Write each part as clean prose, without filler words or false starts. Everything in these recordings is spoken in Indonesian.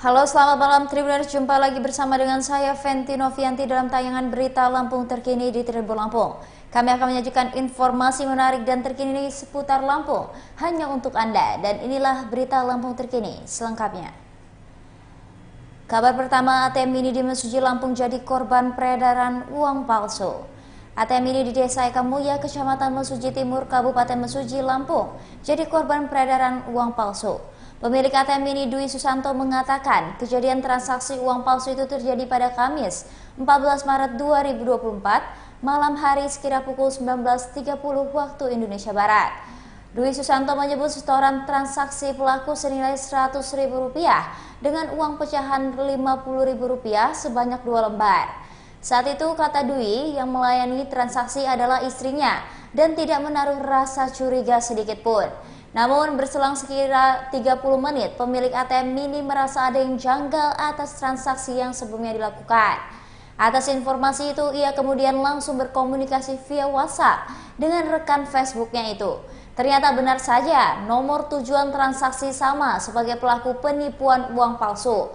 Halo, selamat malam Tribuners. Jumpa lagi bersama dengan saya Fenty Novianti dalam tayangan berita Lampung terkini di Tribun Lampung. Kami akan menyajikan informasi menarik dan terkini seputar Lampung hanya untuk Anda. Dan inilah berita Lampung terkini selengkapnya. Kabar pertama, ATM mini di Mesuji Lampung jadi korban peredaran uang palsu. ATM mini di Desa Ekamuya, Kecamatan Mesuji Timur, Kabupaten Mesuji, Lampung, jadi korban peredaran uang palsu. Pemilik ATM mini Dwi Susanto mengatakan kejadian transaksi uang palsu itu terjadi pada Kamis 14 Maret 2024 malam hari sekira pukul 19.30 waktu Indonesia Barat. Dwi Susanto menyebut setoran transaksi pelaku senilai Rp100.000 dengan uang pecahan Rp50.000 sebanyak 2 lembar. Saat itu kata Dwi yang melayani transaksi adalah istrinya dan tidak menaruh rasa curiga sedikit pun. Namun berselang sekira 30 menit pemilik ATM mini merasa ada yang janggal atas transaksi yang sebelumnya dilakukan. Atas informasi itu ia kemudian langsung berkomunikasi via WhatsApp dengan rekan Facebooknya itu. Ternyata benar saja nomor tujuan transaksi sama sebagai pelaku penipuan uang palsu.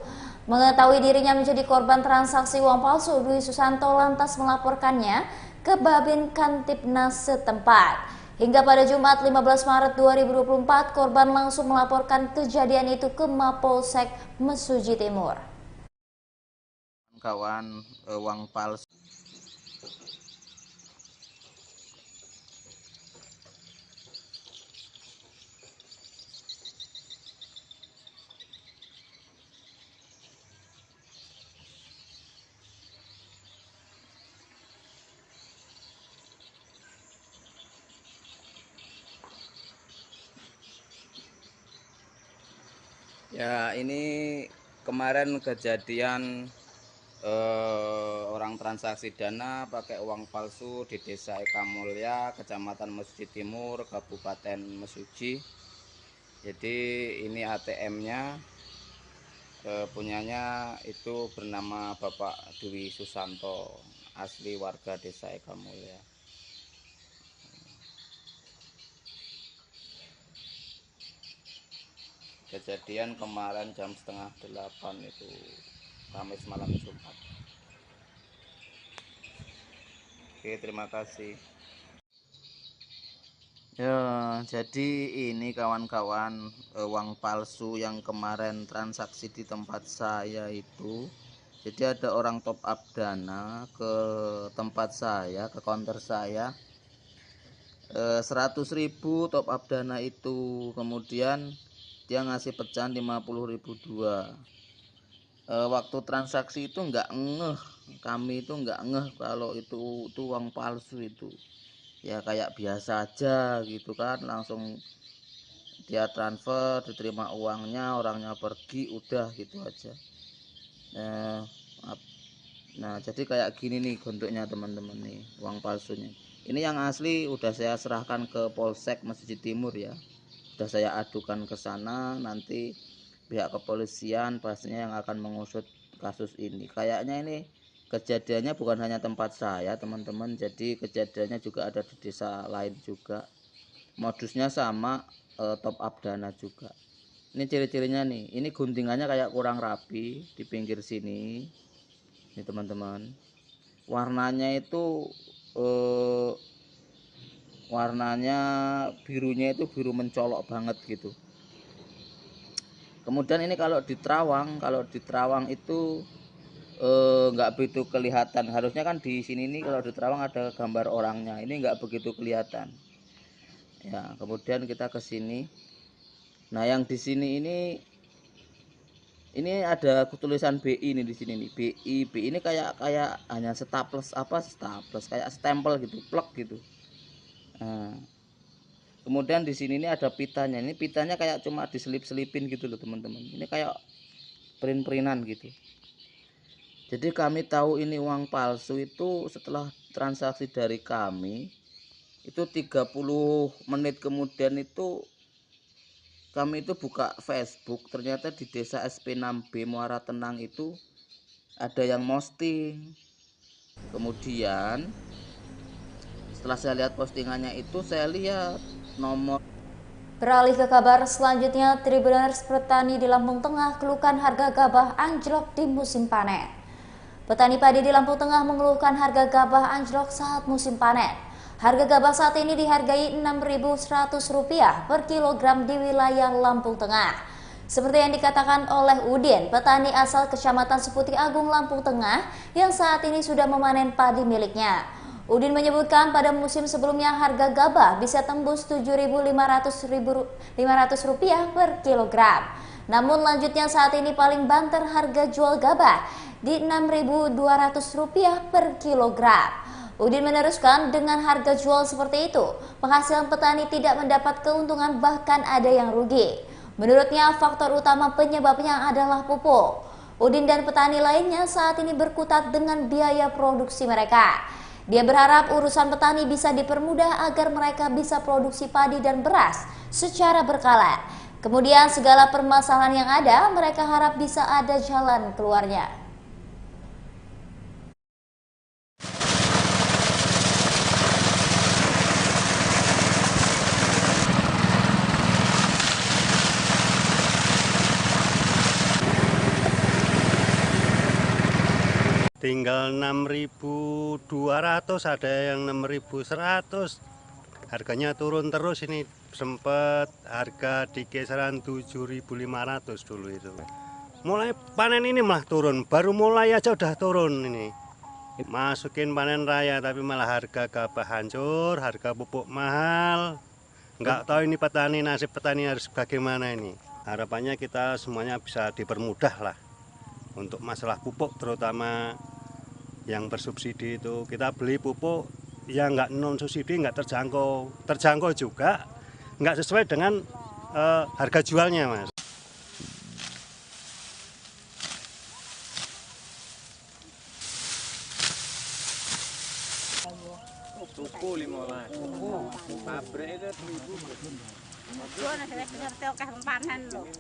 Mengetahui dirinya menjadi korban transaksi uang palsu, Dwi Susanto lantas melaporkannya ke Babin Kantipnas setempat. Hingga pada Jumat 15 Maret 2024, korban langsung melaporkan kejadian itu ke Mapolsek Mesuji Timur. Kawan uang palsu. Ya, ini kemarin kejadian orang transaksi dana pakai uang palsu di Desa Ekamulya, Kecamatan Mesuji Timur, Kabupaten Mesuji. Jadi ini ATM-nya punyanya itu bernama Bapak Dwi Susanto, asli warga Desa Ekamulya. Kejadian kemarin jam setengah 8 itu, Kamis malam Jumat. Oke, terima kasih. Ya, jadi ini kawan-kawan uang palsu yang kemarin transaksi di tempat saya itu. Jadi ada orang top up dana ke tempat saya, ke counter saya. 100.000 top up dana itu, kemudian dia ngasih pecahan 50.000 dua. Waktu transaksi itu nggak ngeh, kami itu nggak ngeh kalau itu uang palsu itu. Ya kayak biasa aja gitu kan, langsung dia transfer, diterima uangnya, orangnya pergi, udah gitu aja. Nah jadi kayak gini nih bentuknya teman-teman nih uang palsunya. Ini yang asli udah saya serahkan ke Polsek Mesuji Timur ya, udah saya adukan ke sana. Nanti pihak kepolisian pastinya yang akan mengusut kasus ini. Kayaknya ini kejadiannya bukan hanya tempat saya teman-teman, jadi kejadiannya juga ada di desa lain juga, modusnya sama, top up dana juga. Ini ciri-cirinya nih, ini guntingannya kayak kurang rapi di pinggir sini nih teman-teman. Warnanya itu warnanya birunya itu biru mencolok banget gitu. Kemudian ini kalau di Terawang itu nggak begitu kelihatan. Harusnya kan di sini nih kalau di Terawang ada gambar orangnya, ini nggak begitu kelihatan. Ya, kemudian kita ke sini. Nah, yang di sini ini ada tulisan BI nih di sini nih. BI ini kayak hanya staples kayak stempel gitu, plek gitu. Nah, kemudian di sini ini ada pitanya. Ini pitanya kayak cuma diselip-selipin gitu loh, teman-teman. Ini kayak print-printan gitu. Jadi kami tahu ini uang palsu itu setelah transaksi dari kami. Itu 30 menit kemudian itu kami itu buka Facebook, ternyata di desa SP6B Muara Tenang itu ada yang posting. Kemudian setelah saya lihat postingannya itu, saya lihat nomor Beralih ke kabar selanjutnya, Tribuners petani di Lampung Tengah keluhkan harga gabah anjlok di musim panen. Petani padi di Lampung Tengah mengeluhkan harga gabah anjlok saat musim panen. Harga gabah saat ini dihargai Rp6.100 per kilogram di wilayah Lampung Tengah. Seperti yang dikatakan oleh Udin, petani asal Kecamatan Seputi Agung, Lampung Tengah, yang saat ini sudah memanen padi miliknya. Udin menyebutkan pada musim sebelumnya harga gabah bisa tembus Rp7.500 per kilogram. Namun lanjutnya saat ini paling banter harga jual gabah di Rp6.200 per kilogram. Udin meneruskan, dengan harga jual seperti itu, penghasilan petani tidak mendapat keuntungan, bahkan ada yang rugi. Menurutnya faktor utama penyebabnya adalah pupuk. Udin dan petani lainnya saat ini berkutat dengan biaya produksi mereka. Dia berharap urusan petani bisa dipermudah agar mereka bisa produksi padi dan beras secara berkala. Kemudian segala permasalahan yang ada, mereka harap bisa ada jalan keluarnya. Tinggal 6.200, ada yang 6.100. Harganya turun terus ini, sempat harga di kisaran 7.500 dulu itu. Mulai panen ini malah turun, baru mulai aja udah turun ini. Masukin panen raya tapi malah harga gabah hancur, harga pupuk mahal. Nggak tahu ini petani, nasib petani harus bagaimana ini. Harapannya kita semuanya bisa dipermudah lah. Untuk masalah pupuk terutama yang bersubsidi itu, kita beli pupuk yang nggak non subsidi nggak terjangkau juga nggak sesuai dengan harga jualnya, Mas. Tuku 15. Pabrik itu 1.000. Panen loh.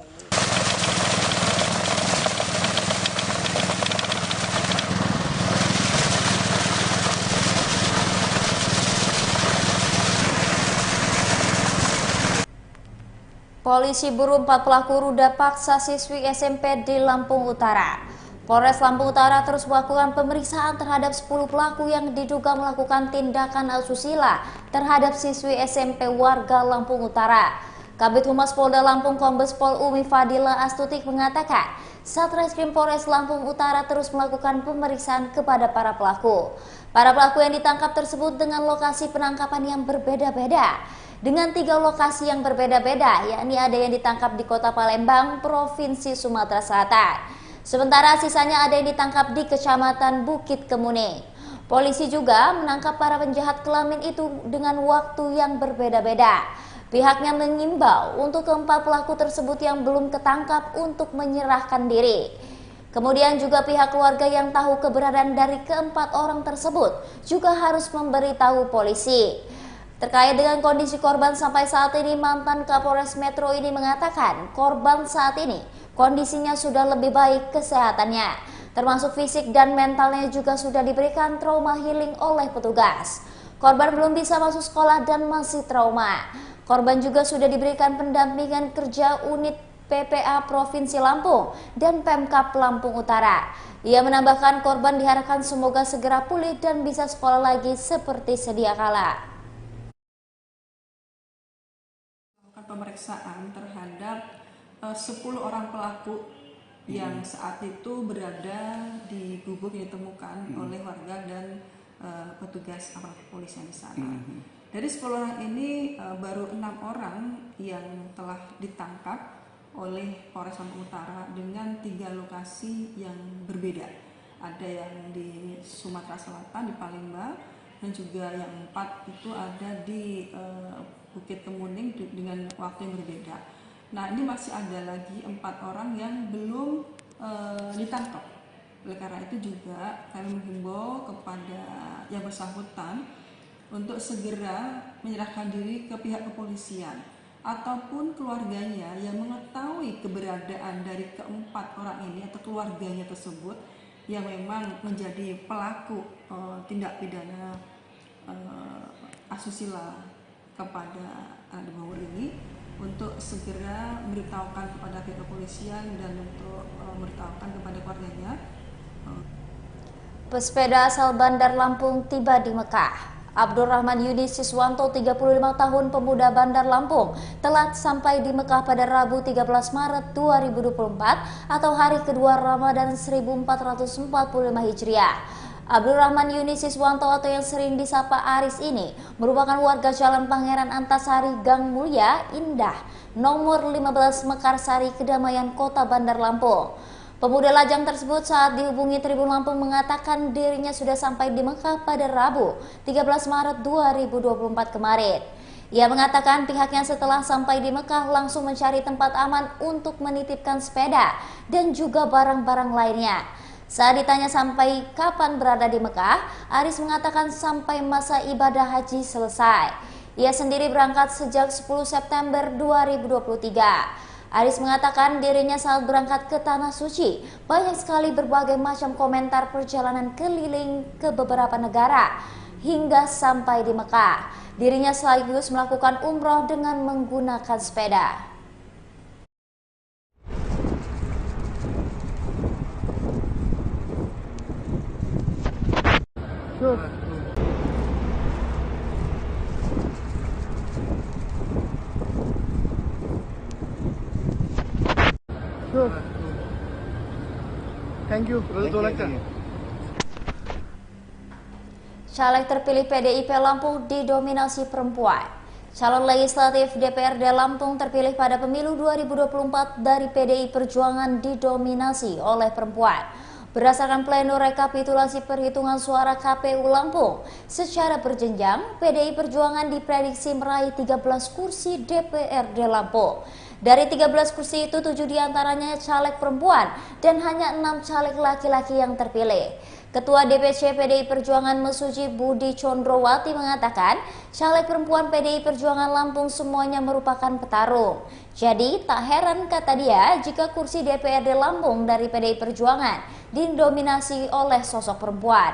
Polisi buru 4 pelaku ruda paksa siswi SMP di Lampung Utara. Polres Lampung Utara terus melakukan pemeriksaan terhadap 10 pelaku yang diduga melakukan tindakan asusila terhadap siswi SMP warga Lampung Utara. Kabid Humas Polda Lampung Kombes Pol Umi Fadila Astuti mengatakan, Satreskrim Polres Lampung Utara terus melakukan pemeriksaan kepada para pelaku. Para pelaku yang ditangkap tersebut dengan lokasi penangkapan yang berbeda-beda. Dengan 3 lokasi yang berbeda-beda, yakni ada yang ditangkap di Kota Palembang, Provinsi Sumatera Selatan. Sementara sisanya ada yang ditangkap di Kecamatan Bukit Kemuning. Polisi juga menangkap para penjahat kelamin itu dengan waktu yang berbeda-beda. Pihaknya mengimbau untuk keempat pelaku tersebut yang belum ketangkap untuk menyerahkan diri. Kemudian juga pihak keluarga yang tahu keberadaan dari keempat orang tersebut juga harus memberitahu polisi. Terkait dengan kondisi korban sampai saat ini, mantan Kapolres Metro ini mengatakan korban saat ini kondisinya sudah lebih baik kesehatannya, termasuk fisik dan mentalnya juga sudah diberikan trauma healing oleh petugas. Korban belum bisa masuk sekolah dan masih trauma. Korban juga sudah diberikan pendampingan kerja unit PPA Provinsi Lampung dan Pemkab Lampung Utara. Ia menambahkan korban diharapkan semoga segera pulih dan bisa sekolah lagi seperti sedia kala. Pemeriksaan terhadap 10 orang pelaku yang saat itu berada di gubuk yang ditemukan oleh warga dan petugas aparat kepolisian di sana. Dari 10 orang ini baru 6 orang yang telah ditangkap oleh Polres Lampung Utara dengan 3 lokasi yang berbeda. Ada yang di Sumatera Selatan di Palembang dan juga yang 4 itu ada di Bukit Kemuning dengan waktu yang berbeda. Nah, ini masih ada lagi 4 orang yang belum ditangkap. Oleh karena itu juga kami menghimbau kepada yang bersangkutan untuk segera menyerahkan diri ke pihak kepolisian ataupun keluarganya yang mengetahui keberadaan dari keempat orang ini atau keluarganya tersebut yang memang menjadi pelaku tindak pidana asusila kepada anak di bawah ini, untuk segera memberitahukan kepada pihak kepolisian dan untuk memberitahukan kepada keluarganya. Pesepeda asal Bandar Lampung tiba di Mekah. Abdurrahman Yudi Siswanto, 35 tahun, pemuda Bandar Lampung, telah sampai di Mekah pada Rabu 13 Maret 2024 atau hari kedua Ramadan 1445 Hijriah. Abdurrahman Yudi Siswanto atau yang sering disapa Aris ini merupakan warga Jalan Pangeran Antasari, Gang Mulia Indah, nomor 15 Mekarsari, Kedamaian, Kota Bandar Lampung. Pemuda lajang tersebut saat dihubungi Tribun Lampung mengatakan dirinya sudah sampai di Mekah pada Rabu 13 Maret 2024 kemarin. Ia mengatakan pihaknya setelah sampai di Mekah langsung mencari tempat aman untuk menitipkan sepeda dan juga barang-barang lainnya. Saat ditanya sampai kapan berada di Mekah, Aris mengatakan sampai masa ibadah haji selesai. Ia sendiri berangkat sejak 10 September 2023. Aris mengatakan dirinya saat berangkat ke Tanah Suci banyak sekali berbagai macam komentar perjalanan keliling ke beberapa negara hingga sampai di Mekah. Dirinya sekaligus melakukan umroh dengan menggunakan sepeda. Thank you. Caleg terpilih PDIP Lampung didominasi perempuan. Calon legislatif DPRD Lampung terpilih pada pemilu 2024 dari PDI Perjuangan didominasi oleh perempuan. Berdasarkan pleno rekapitulasi perhitungan suara KPU Lampung, secara berjenjang PDI Perjuangan diprediksi meraih 13 kursi DPRD Lampung. Dari 13 kursi itu 7 diantaranya caleg perempuan dan hanya 6 caleg laki-laki yang terpilih. Ketua DPC PDI Perjuangan Mesuji Budi Condrowati mengatakan caleg perempuan PDI Perjuangan Lampung semuanya merupakan petarung. Jadi tak heran kata dia jika kursi DPRD Lampung dari PDI Perjuangan didominasi oleh sosok perempuan.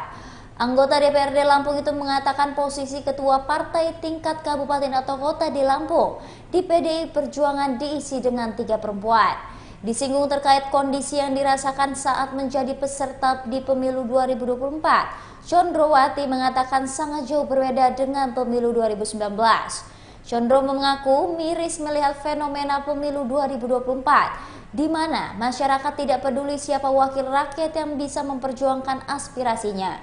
Anggota DPRD Lampung itu mengatakan posisi ketua partai tingkat kabupaten atau kota di Lampung di PDI Perjuangan diisi dengan 3 perempuan. Disinggung terkait kondisi yang dirasakan saat menjadi peserta di pemilu 2024, Condrowati mengatakan sangat jauh berbeda dengan pemilu 2019. Condro mengaku miris melihat fenomena pemilu 2024, di mana masyarakat tidak peduli siapa wakil rakyat yang bisa memperjuangkan aspirasinya.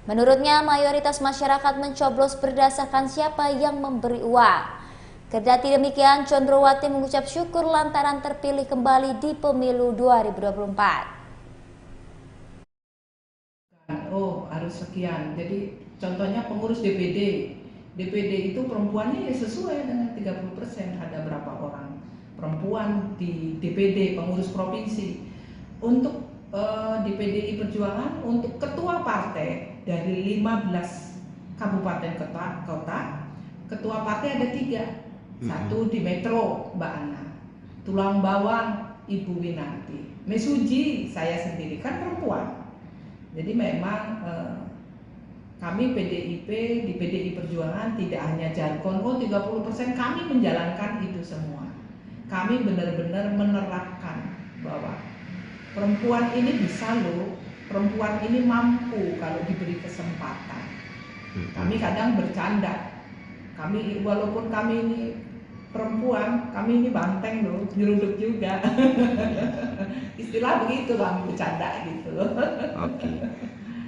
Menurutnya, mayoritas masyarakat mencoblos berdasarkan siapa yang memberi uang. Kendati demikian, Condrowati mengucap syukur lantaran terpilih kembali di pemilu 2024. Oh, harus sekian. Jadi contohnya pengurus DPD. DPD itu perempuannya ya sesuai dengan 30%. Ada berapa orang perempuan di DPD, pengurus provinsi. Untuk di PDI Perjuangan, untuk ketua partai dari 15 kabupaten kota, ketua partai ada 3. 1 di Metro, Mbak Ana. Tulang Bawang, Ibu Winanti. Mesuji, saya sendiri, kan perempuan. Jadi memang kami PDIP di PDI Perjuangan tidak hanya jargon, oh 30%, kami menjalankan itu semua. Kami benar-benar menerapkan bahwa perempuan ini bisa loh, perempuan ini mampu kalau diberi kesempatan. Kami kadang bercanda, kami walaupun kami ini perempuan, kami ini banteng loh, nyeruduk juga. Istilah begitu kami bercanda gitu. Oke.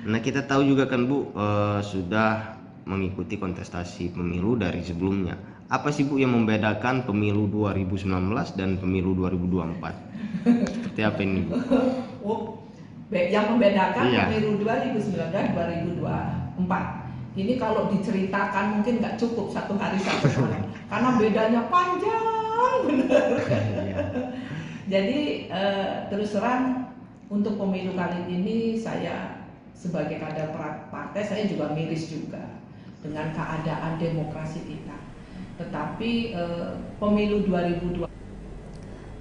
Nah kita tahu juga kan Bu, sudah mengikuti kontestasi pemilu dari sebelumnya. Apa sih Bu yang membedakan pemilu 2019 dan pemilu 2024? Seperti apa ini Bu? Oh, yang membedakan iya. Pemilu 2019 2024. Ini kalau diceritakan mungkin nggak cukup 1 hari 1 malam, karena bedanya panjang benar. Jadi terus terang untuk pemilu kali ini saya sebagai kader partai saya juga miris juga dengan keadaan demokrasi kita. Tetapi pemilu 2020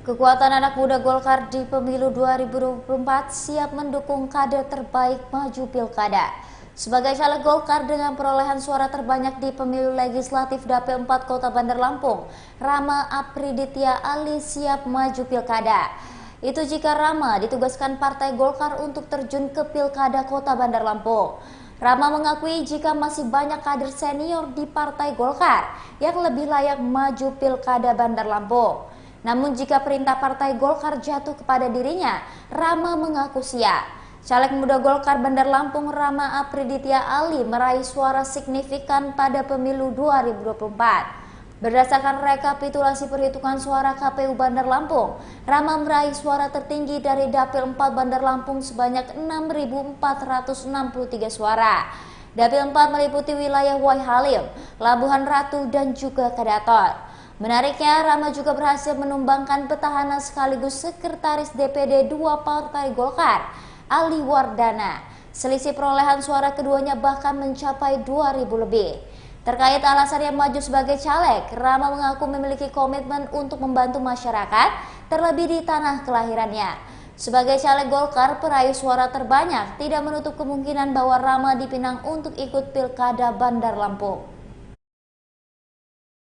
Kekuatan anak muda Golkar di pemilu 2024 siap mendukung kader terbaik maju pilkada. sebagai caleg Golkar dengan perolehan suara terbanyak di pemilu legislatif Dapil 4 Kota Bandar Lampung. Rama Apriditya Ali siap maju pilkada. Itu jika Rama ditugaskan Partai Golkar untuk terjun ke Pilkada Kota Bandar Lampung. Rama mengakui jika masih banyak kader senior di Partai Golkar yang lebih layak maju Pilkada Bandar Lampung. Namun jika perintah Partai Golkar jatuh kepada dirinya, Rama mengaku siap. Caleg muda Golkar Bandar Lampung Rama Apriditya Ali meraih suara signifikan pada pemilu 2024. Berdasarkan rekapitulasi perhitungan suara KPU Bandar Lampung, Rama meraih suara tertinggi dari Dapil 4 Bandar Lampung sebanyak 6.463 suara. Dapil 4 meliputi wilayah Wai Halim, Labuhan Ratu, dan juga Kadaton. Menariknya, Rama juga berhasil menumbangkan petahana sekaligus sekretaris DPD 2 Partai Golkar, Ali Wardana. Selisih perolehan suara keduanya bahkan mencapai 2.000 lebih. Terkait alasannya maju sebagai caleg, Rama mengaku memiliki komitmen untuk membantu masyarakat, terlebih di tanah kelahirannya. Sebagai caleg Golkar peraih suara terbanyak, tidak menutup kemungkinan bahwa Rama dipinang untuk ikut Pilkada Bandar Lampung.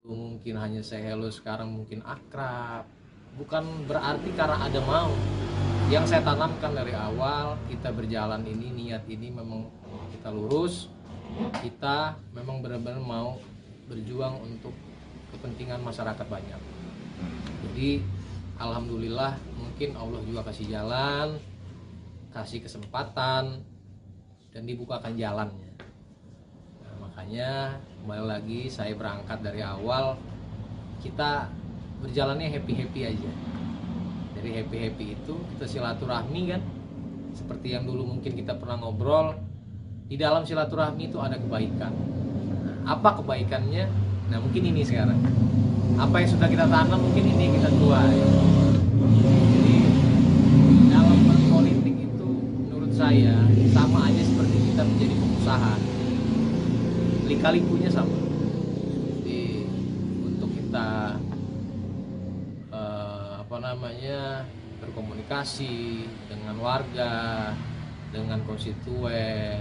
Mungkin hanya say hello sekarang, mungkin akrab. Bukan berarti karena ada mau. Yang saya tanamkan dari awal, kita berjalan ini, niat ini memang kita lurus, kita memang benar-benar mau berjuang untuk kepentingan masyarakat banyak. Jadi alhamdulillah mungkin Allah juga kasih jalan, kasih kesempatan, dan dibukakan jalannya. Nah, makanya kembali lagi saya berangkat dari awal, kita berjalannya happy-happy aja. Dari happy-happy itu kita silaturahmi kan, seperti yang dulu mungkin kita pernah ngobrol. Di dalam silaturahmi itu ada kebaikan. Nah, apa kebaikannya? Nah mungkin ini sekarang. Apa yang sudah kita tanam mungkin ini kita tuai. Jadi dalam berpolitik itu menurut saya sama aja seperti kita menjadi pengusaha. Lika-likunya sama. Jadi untuk kita berkomunikasi dengan warga, dengan konstituen,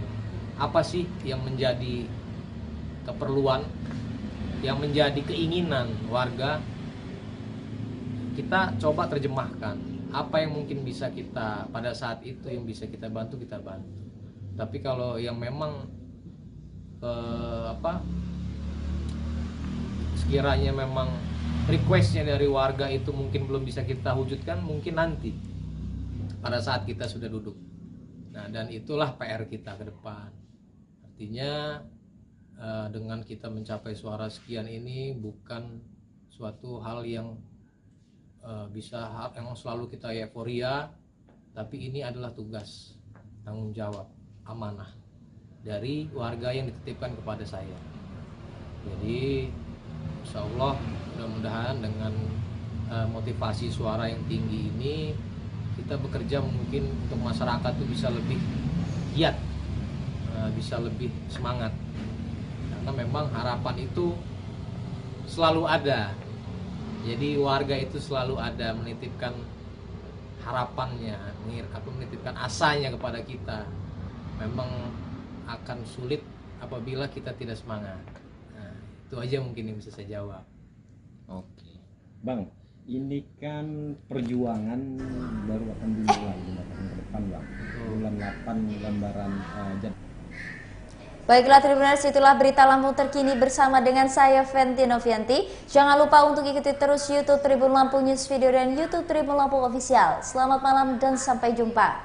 apa sih yang menjadi keperluan, yang menjadi keinginan warga, kita coba terjemahkan apa yang mungkin bisa kita pada saat itu yang bisa kita bantu, kita bantu. Tapi kalau yang memang sekiranya memang requestnya dari warga itu mungkin belum bisa kita wujudkan, mungkin nanti pada saat kita sudah duduk. Nah, dan itulah PR kita ke depan. Artinya dengan kita mencapai suara sekian ini bukan suatu hal yang yang selalu kita euforia, tapi ini adalah tugas, tanggung jawab, amanah dari warga yang dititipkan kepada saya. Jadi insya Allah mudah-mudahan dengan motivasi suara yang tinggi ini kita bekerja mungkin untuk masyarakat itu bisa lebih giat, bisa lebih semangat, karena memang harapan itu selalu ada. Jadi warga itu selalu ada menitipkan harapannya, menitipkan asanya kepada kita. Memang akan sulit apabila kita tidak semangat. Nah, itu aja mungkin yang bisa saya jawab. Oke, Bang, ini kan perjuangan baru akan dimulai di tahun ke depan, Bang. Bulan 8 lembaran Baiklah Tribuners, itulah berita Lampung terkini bersama dengan saya Fenty Novianti. Jangan lupa untuk ikuti terus YouTube Tribun Lampung News Video dan YouTube Tribun Lampung Official. Selamat malam dan sampai jumpa.